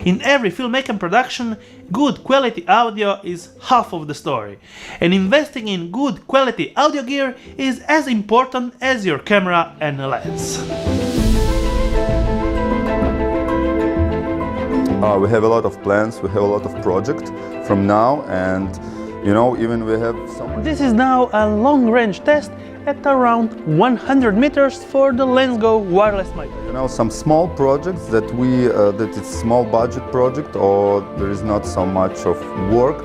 In every filmmaking production, good quality audio is half of the story, and investing in good quality audio gear is as important as your camera and lens. We have a lot of plans, we have a lot of projects from now, and even we have some... This is now a long-range test at around 100 meters for the Lensgo wireless microphone. Some small projects that it's small budget project or there is not so much of work.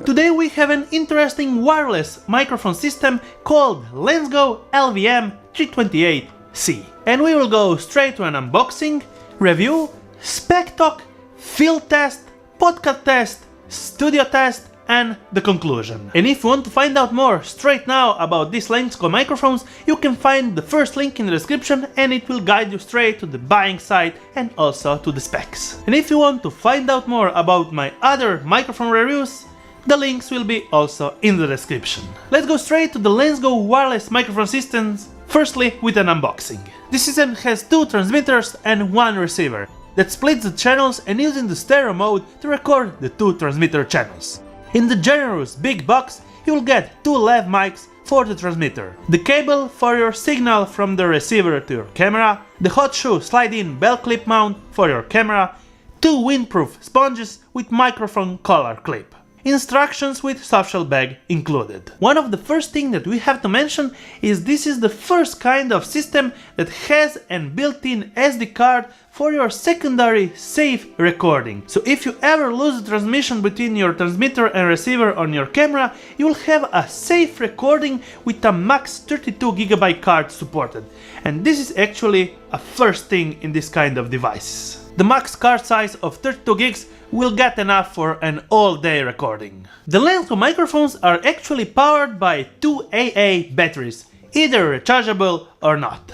Today we have an interesting wireless microphone system called Lensgo LWM-328C. And we will go straight to an unboxing, review, spec talk, field test, podcast test, studio test, and the conclusion. And if you want to find out more straight now about these Lensgo microphones, you can find the first link in the description and it will guide you straight to the buying site and also to the specs. And if you want to find out more about my other microphone reviews, the links will be also in the description. Let's go straight to the Lensgo wireless microphone systems, firstly with an unboxing. This system has 2 transmitters and 1 receiver that splits the channels and using the stereo mode to record the 2 transmitter channels. In the generous big box, you will get 2 lav mics for the transmitter, the cable for your signal from the receiver to your camera, the hot shoe slide-in belt clip mount for your camera, 2 windproof sponges with microphone collar clip. Instructions with softshell bag included. One of the first things that we have to mention is this is the first kind of system that has an built-in SD card for your secondary safe recording. So if you ever lose the transmission between your transmitter and receiver on your camera, you will have a safe recording with a max 32GB card supported. And this is actually a first thing in this kind of devices. The max card size of 32 gigs will get enough for an all-day recording. The Lensgo microphones are actually powered by 2 AA batteries, either rechargeable or not.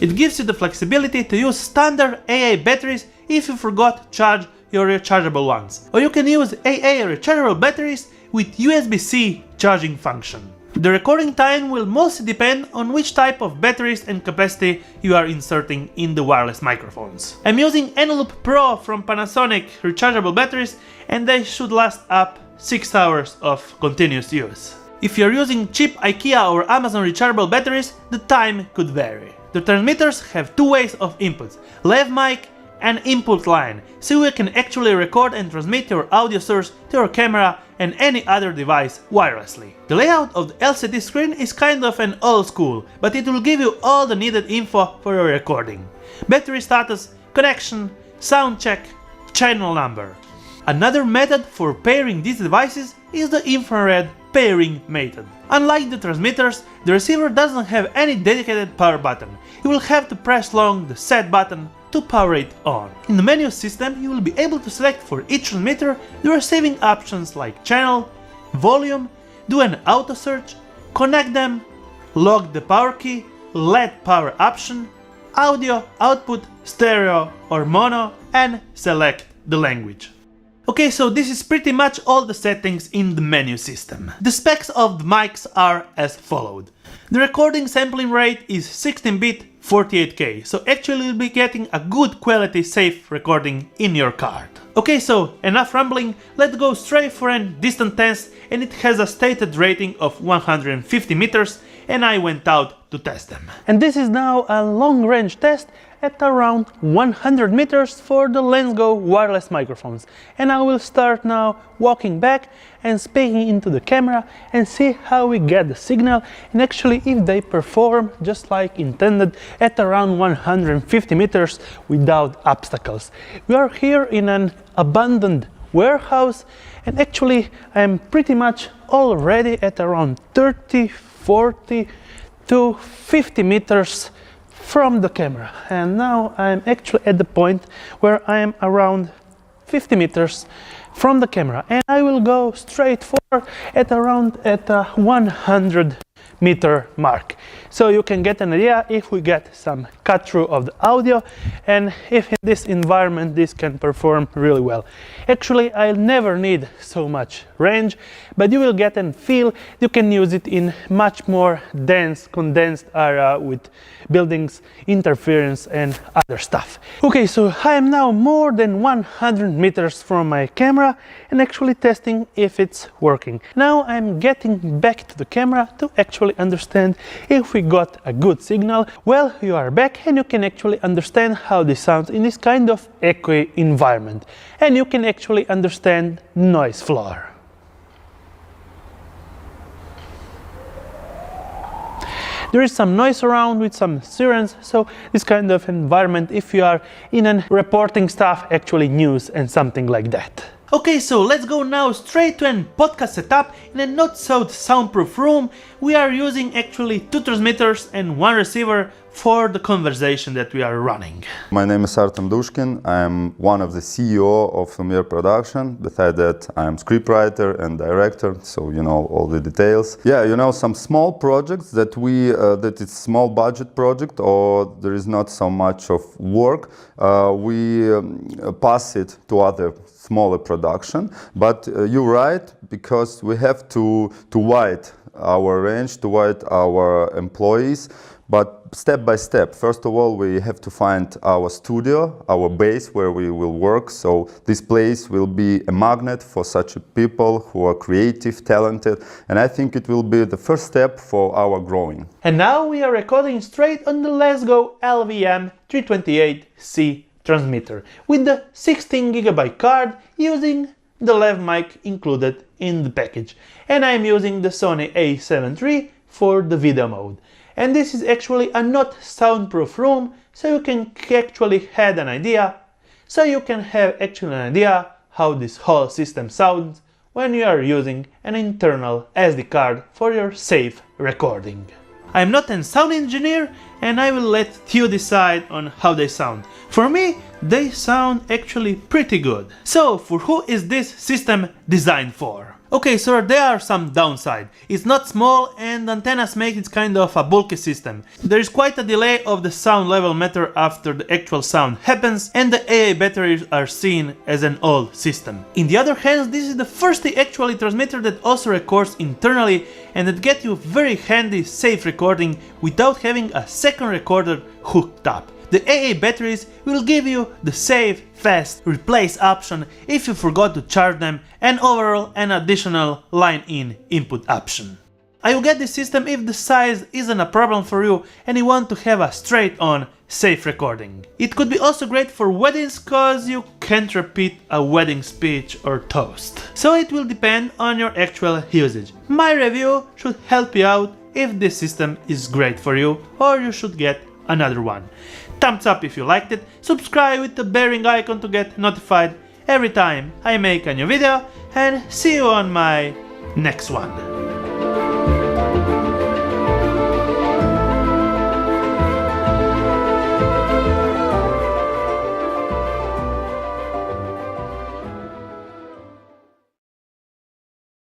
It gives you the flexibility to use standard AA batteries if you forgot to charge your rechargeable ones, or you can use AA rechargeable batteries with USB-C charging function. The recording time will mostly depend on which type of batteries and capacity you are inserting in the wireless microphones. I'm using Eneloop Pro from Panasonic rechargeable batteries and they should last up 6 hours of continuous use. If you're using cheap IKEA or Amazon rechargeable batteries, the time could vary. The transmitters have 2 ways of inputs, lav mic and input line, so you can actually record and transmit your audio source to your camera and any other device wirelessly. The layout of the LCD screen is kind of an old school, but it will give you all the needed info for your recording. Battery status, connection, sound check, channel number. Another method for pairing these devices is the infrared pairing method. Unlike the transmitters, the receiver doesn't have any dedicated power button. You will have to press long the set button to power it on. In the menu system, you will be able to select for each transmitter the receiving options like channel, volume, do an auto search, connect them, lock the power key, LED power option, audio, output, stereo or mono, and select the language. Okay, so this is pretty much all the settings in the menu system. The specs of the mics are as followed. The recording sampling rate is 16-bit 48K, so actually you'll be getting a good quality safe recording in your card. Okay, so enough rambling, let's go straight for a distance test, and it has a stated rating of 150 meters and I went out to test them. And this is now a long range test at around 100 meters for the Lensgo wireless microphones. And I will start now walking back and speaking into the camera and see how we get the signal and actually if they perform just like intended at around 150 meters without obstacles. We are here in an abandoned warehouse and actually I'm pretty much already at around 30, 40 to 50 meters from the camera, and now I'm actually at the point where I am around 50 meters from the camera and I will go straight forward at around 100 meter mark. So you can get an idea if we get some cut through of the audio, and if in this environment this can perform really well. Actually, I'll never need so much range, but you will get a feel you can use it in much more dense, condensed area with buildings, interference and other stuff. Okay, so I am now more than 100 meters from my camera and actually testing if it's working. Now I'm getting back to the camera to actually understand if we got a good signal. Well, you are back and you can actually understand how this sounds in this kind of echoey environment, and you can actually understand noise floor. There is some noise around with some sirens, so this kind of environment if you are in a reporting stuff, actually news and something like that. Okay, so let's go now straight to a podcast setup in a not so soundproof room. We are using actually 2 transmitters and 1 receiver for the conversation that we are running. My name is Artem Dushkin. I'm one of the CEO of Lumiere Production. Besides that, I'm scriptwriter and director, so you know all the details. Yeah, you know, some small projects that that it's small budget project or there is not so much of work, we pass it to other smaller production. But you're right, because we have to widen our range, to widen our employees. But step by step, first of all, we have to find our studio, our base where we will work. So this place will be a magnet for such people who are creative, talented, and I think it will be the first step for our growing. And now we are recording straight on the Lensgo LWM-328C transmitter with the 16GB card using the lav mic included in the package. And I'm using the Sony A7 III for the video mode. And this is actually a not soundproof room, so you can actually have an idea. So you can have actually an idea how this whole system sounds when you are using an internal SD card for your safe recording. I'm not a sound engineer and I will let you decide on how they sound. For me, they sound actually pretty good. So for who is this system designed for? Okay, so there are some downside. It's not small and antennas make it kind of a bulky system. There is quite a delay of the sound level meter after the actual sound happens, and the AA batteries are seen as an old system. In the other hand, this is the first actually transmitter that also records internally and that gets you very handy safe recording without having a second recorder hooked up. The AA batteries will give you the safe, fast replace option if you forgot to charge them, and overall an additional line-in input option. I will get this system if the size isn't a problem for you and you want to have a straight-on safe recording. It could be also great for weddings cause you can't repeat a wedding speech or toast. So it will depend on your actual usage. My review should help you out if this system is great for you or you should get another one. Thumbs up if you liked it, subscribe with the bearing icon to get notified every time I make a new video, and see you on my next one.